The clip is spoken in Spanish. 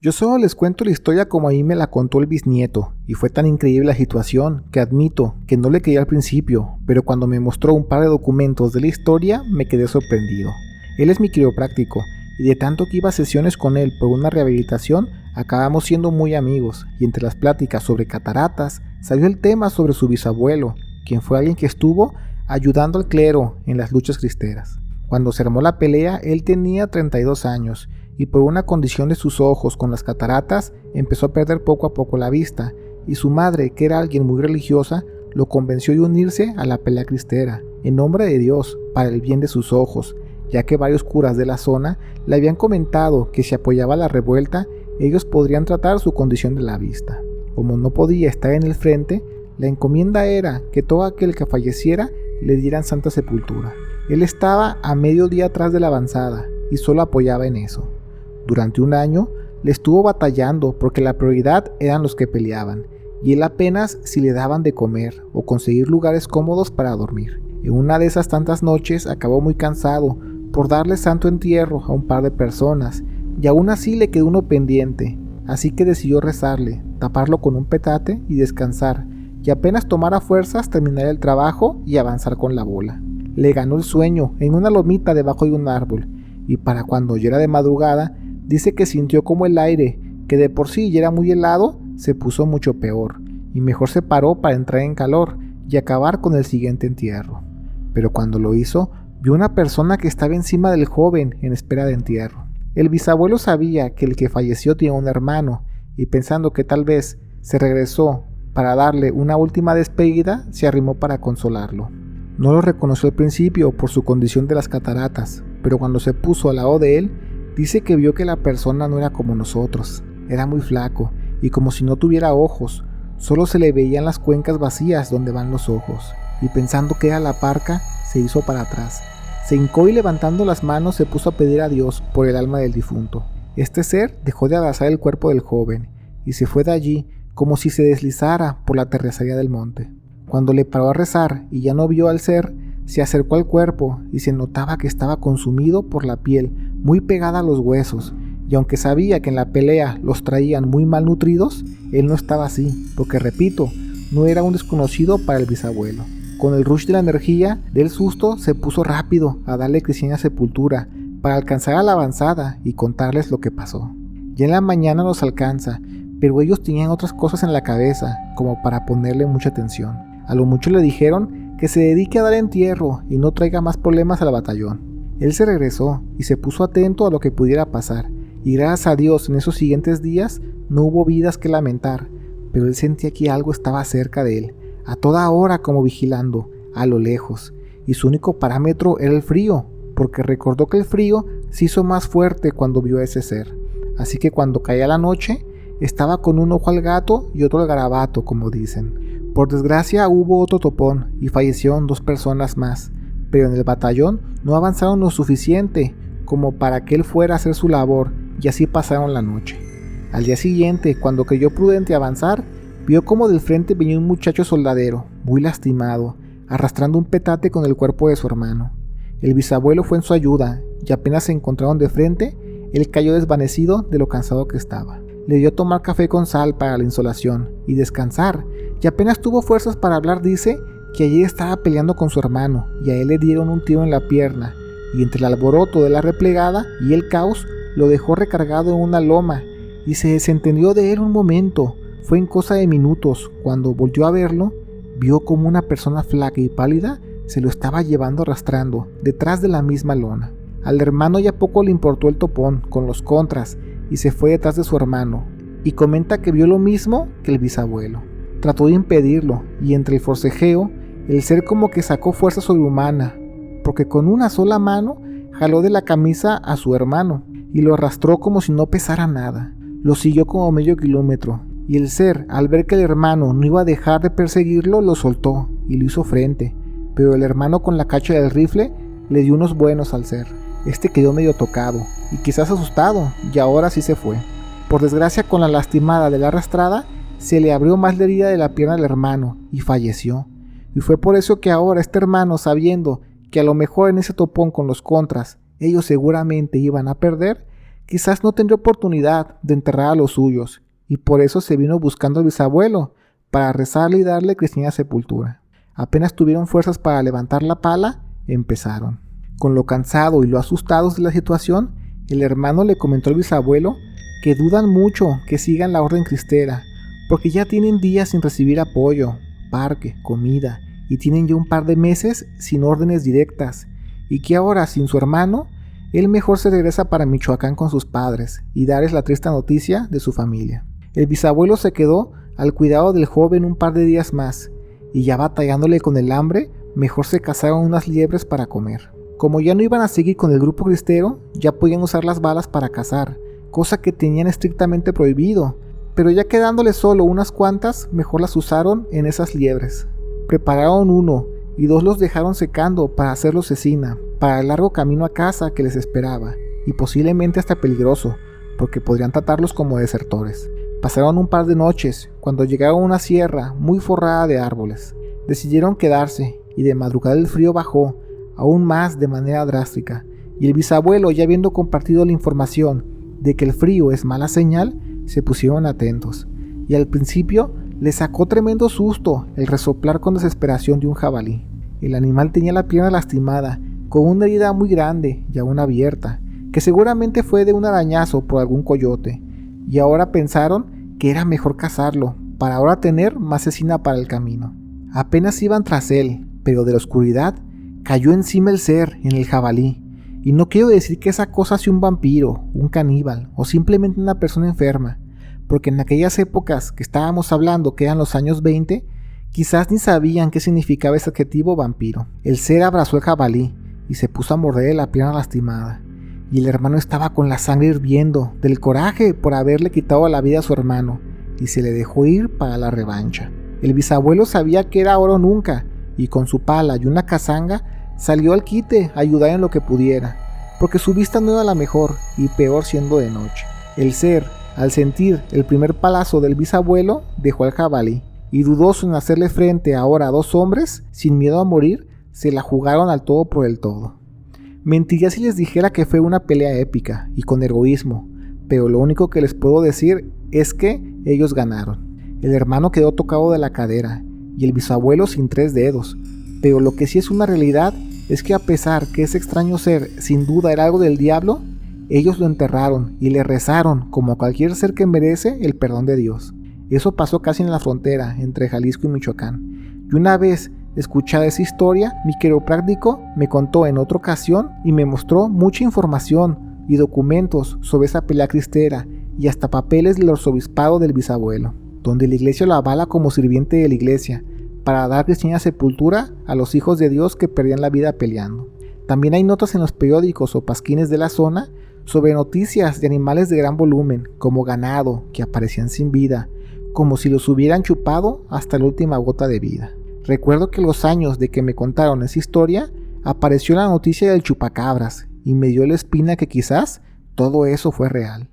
Yo solo les cuento la historia como a mí me la contó el bisnieto, y fue tan increíble la situación que admito que no le creía al principio, pero cuando me mostró un par de documentos de la historia me quedé sorprendido. Él es mi quiropráctico, y de tanto que iba a sesiones con él por una rehabilitación, acabamos siendo muy amigos, y entre las pláticas sobre cataratas salió el tema sobre su bisabuelo, quien fue alguien que estuvo ayudando al clero en las luchas cristeras. Cuando se armó la pelea, él tenía 32 años, y por una condición de sus ojos con las cataratas empezó a perder poco a poco la vista, y su madre, que era alguien muy religiosa, lo convenció de unirse a la pelea cristera, en nombre de Dios, para el bien de sus ojos, ya que varios curas de la zona le habían comentado que si apoyaba la revuelta, ellos podrían tratar su condición de la vista. Como no podía estar en el frente, la encomienda era que todo aquel que falleciera le dieran santa sepultura. Él estaba a medio día atrás de la avanzada, y solo apoyaba en eso. Durante un año le estuvo batallando porque la prioridad eran los que peleaban, y él apenas si le daban de comer o conseguir lugares cómodos para dormir. En una de esas tantas noches acabó muy cansado por darle santo entierro a un par de personas, y aún así le quedó uno pendiente, así que decidió rezarle, taparlo con un petate y descansar, y apenas tomara fuerzas terminar el trabajo y avanzar con la bola. Le ganó el sueño en una lomita debajo de un árbol, y para cuando ya era de madrugada, dice que sintió como el aire, que de por sí ya era muy helado, se puso mucho peor, y mejor se paró para entrar en calor y acabar con el siguiente entierro. Pero cuando lo hizo, vio una persona que estaba encima del joven en espera de entierro. El bisabuelo sabía que el que falleció tenía un hermano, y pensando que tal vez se regresó para darle una última despedida, se arrimó para consolarlo. No lo reconoció al principio por su condición de las cataratas, pero cuando se puso al lado de él, dice que vio que la persona no era como nosotros, era muy flaco y como si no tuviera ojos, solo se le veían las cuencas vacías donde van los ojos, y pensando que era la parca, se hizo para atrás. Se hincó y levantando las manos se puso a pedir a Dios por el alma del difunto. Este ser dejó de abrazar el cuerpo del joven y se fue de allí como si se deslizara por la terracería del monte. Cuando le paró a rezar y ya no vio al ser, se acercó al cuerpo y se notaba que estaba consumido por la piel, muy pegada a los huesos, y aunque sabía que en la pelea los traían muy malnutridos, él no estaba así, porque repito, no era un desconocido para el bisabuelo. Con el rush de la energía del susto se puso rápido a darle cristiana sepultura para alcanzar a la avanzada y contarles lo que pasó. Ya en la mañana los alcanza, pero ellos tenían otras cosas en la cabeza como para ponerle mucha atención. A lo mucho le dijeron que se dedique a dar entierro y no traiga más problemas al batallón. Él se regresó y se puso atento a lo que pudiera pasar, y gracias a Dios en esos siguientes días no hubo vidas que lamentar, pero él sentía que algo estaba cerca de él, a toda hora como vigilando, a lo lejos, y su único parámetro era el frío, porque recordó que el frío se hizo más fuerte cuando vio a ese ser, así que cuando caía la noche, estaba con un ojo al gato y otro al garabato, como dicen. Por desgracia hubo otro topón y fallecieron 2 personas más, pero en el batallón no avanzaron lo suficiente como para que él fuera a hacer su labor, y así pasaron la noche. Al día siguiente, cuando creyó prudente avanzar, vio como del frente venía un muchacho soldadero, muy lastimado, arrastrando un petate con el cuerpo de su hermano. El bisabuelo fue en su ayuda, y apenas se encontraron de frente, él cayó desvanecido de lo cansado que estaba. Le dio tomar café con sal para la insolación y descansar, y apenas tuvo fuerzas para hablar. Dice que ayer estaba peleando con su hermano, y a él le dieron un tiro en la pierna, y entre el alboroto de la replegada y el caos, lo dejó recargado en una loma, y se desentendió de él un momento. Fue en cosa de minutos, cuando volvió a verlo, vio como una persona flaca y pálida se lo estaba llevando arrastrando, detrás de la misma lona. Al hermano ya poco le importó el topón, con los contras, y se fue detrás de su hermano, y comenta que vio lo mismo que el bisabuelo. Trató de impedirlo, y entre el forcejeo, el ser como que sacó fuerza sobrehumana, porque con una sola mano jaló de la camisa a su hermano, y lo arrastró como si no pesara nada. Lo siguió como medio kilómetro, y el ser, al ver que el hermano no iba a dejar de perseguirlo, lo soltó, y lo hizo frente, pero el hermano con la cacha del rifle le dio unos buenos al ser. Este quedó medio tocado, y quizás asustado, y ahora sí se fue. Por desgracia, con la lastimada de la arrastrada, se le abrió más la herida de la pierna del hermano, y falleció. Y fue por eso que ahora este hermano, sabiendo que a lo mejor en ese topón con los contras, ellos seguramente iban a perder, quizás no tendría oportunidad de enterrar a los suyos, y por eso se vino buscando al bisabuelo para rezarle y darle cristiana sepultura. Apenas tuvieron fuerzas para levantar la pala, empezaron. Con lo cansado y lo asustados de la situación, el hermano le comentó al bisabuelo que dudan mucho que sigan la orden cristera, porque ya tienen días sin recibir apoyo, parque, comida, y tienen ya un par de meses sin órdenes directas, y que ahora sin su hermano, él mejor se regresa para Michoacán con sus padres y darles la triste noticia de su familia. El bisabuelo se quedó al cuidado del joven un par de días más, y ya batallándole con el hambre, mejor se cazaron unas liebres para comer. Como ya no iban a seguir con el grupo cristero, ya podían usar las balas para cazar, cosa que tenían estrictamente prohibido, pero ya quedándole solo unas cuantas, mejor las usaron en esas liebres. Prepararon 1 y 2 los dejaron secando para hacerlos cecina, para el largo camino a casa que les esperaba, y posiblemente hasta peligroso, porque podrían tratarlos como desertores. Pasaron un par de noches, cuando llegaron a una sierra muy forrada de árboles. Decidieron quedarse, y de madrugada el frío bajó, aún más de manera drástica, y el bisabuelo, ya habiendo compartido la información de que el frío es mala señal, se pusieron atentos, y al principio les sacó tremendo susto el resoplar con desesperación de un jabalí. El animal tenía la pierna lastimada, con una herida muy grande y aún abierta, que seguramente fue de un arañazo por algún coyote, y ahora pensaron que era mejor cazarlo, para ahora tener más cecina para el camino. Apenas iban tras él, pero de la oscuridad cayó encima el ser en el jabalí, y no quiero decir que esa cosa sea un vampiro, un caníbal, o simplemente una persona enferma, porque en aquellas épocas que estábamos hablando, que eran los años 20, quizás ni sabían qué significaba ese adjetivo vampiro. El ser abrazó el jabalí y se puso a morderle la pierna lastimada, y el hermano estaba con la sangre hirviendo del coraje por haberle quitado la vida a su hermano, y se le dejó ir para la revancha. El bisabuelo sabía que era ahora o nunca, y con su pala y una cazanga salió al quite a ayudar en lo que pudiera, porque su vista no era la mejor, y peor siendo de noche. El ser, al sentir el primer palazo del bisabuelo, dejó al jabalí, y dudoso en hacerle frente ahora a 2 hombres, sin miedo a morir, se la jugaron al todo por el todo. Mentiría si les dijera que fue una pelea épica y con heroísmo, pero lo único que les puedo decir es que ellos ganaron. El hermano quedó tocado de la cadera y el bisabuelo sin 3 dedos, pero lo que sí es una realidad es que a pesar que ese extraño ser sin duda era algo del diablo, ellos lo enterraron y le rezaron como a cualquier ser que merece el perdón de Dios. Eso pasó casi en la frontera entre Jalisco y Michoacán. Y una vez escuchada esa historia, mi quiropráctico me contó en otra ocasión y me mostró mucha información y documentos sobre esa pelea cristera y hasta papeles del arzobispado del bisabuelo, donde la iglesia lo avala como sirviente de la iglesia para dar cristiana sepultura a los hijos de Dios que perdían la vida peleando. También hay notas en los periódicos o pasquines de la zona sobre noticias de animales de gran volumen, como ganado, que aparecían sin vida, como si los hubieran chupado hasta la última gota de vida. Recuerdo que los años de que me contaron esa historia, apareció la noticia del chupacabras, y me dio la espina que quizás todo eso fue real.